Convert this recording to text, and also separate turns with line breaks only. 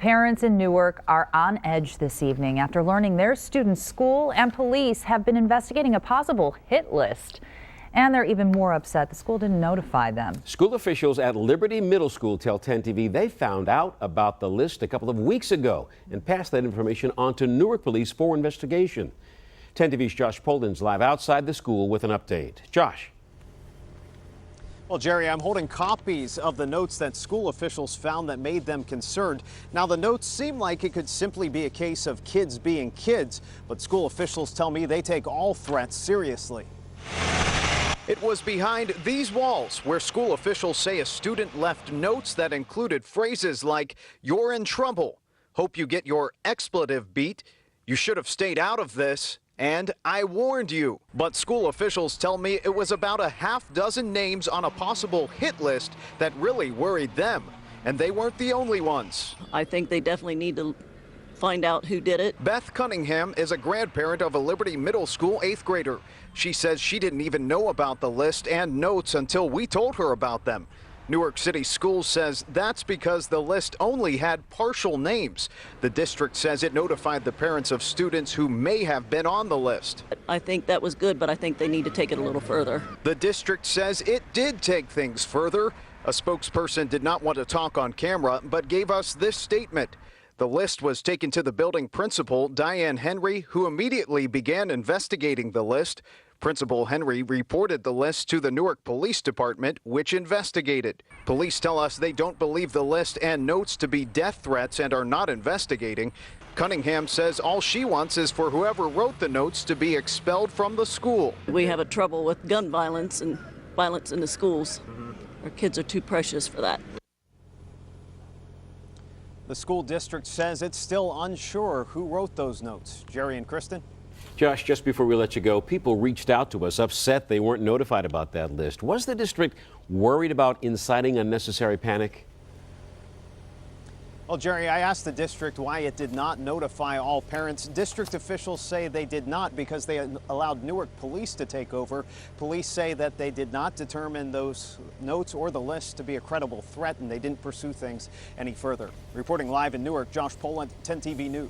Parents in Newark are on edge this evening after learning their student's school and police have been investigating a possible hit list. And they're even more upset the school didn't notify them.
School officials at Liberty Middle School tell 10 TV they found out about the list a couple of weeks ago and passed that information on to Newark police for investigation. 10 TV's Josh Poland's live outside the school with an update. Josh.
Well, Jerry, I'm holding copies of the notes that school officials found that made them concerned. Now, the notes seem like it could simply be a case of kids being kids, but school officials tell me they take all threats seriously. It was behind these walls where school officials say a student left notes that included phrases like, "You're in trouble," "Hope you get your expletive beat," "You should have stayed out of this," and "I warned you." But school officials tell me it was about a half dozen names on a possible hit list that really worried them. And they weren't the only ones.
I think they definitely need to find out who did it.
Beth Cunningham is a grandparent of a Liberty Middle School 8th grader. She says she didn't even know about the list and notes until we told her about them. Newark City Schools says that's because the list only had partial names. The district says it notified the parents of students who may have been on the list.
I think that was good, but I think they need to take it a little further.
The district says it did take things further. A spokesperson did not want to talk on camera, but gave us this statement. The list was taken to the building principal, Diane Henry, who immediately began investigating the list. Principal Henry reported the list to the Newark Police Department, which investigated. Police tell us they don't believe the list and notes to be death threats and are not investigating. Cunningham says all she wants is for whoever wrote the notes to be expelled from the school.
We have a trouble with gun violence and violence in the schools. Our kids are too precious for that.
The school district says it's still unsure who wrote those notes. Jerry and Kristen.
Josh, just before we let you go, people reached out to us upset they weren't notified about that list. Was the district worried about inciting unnecessary panic?
Well, Jerry, I asked the district why it did not notify all parents. District officials say they did not because they allowed Newark police to take over. Police say that they did not determine those notes or the list to be a credible threat, and they didn't pursue things any further. Reporting live in Newark, Josh Poland, 10 TV News.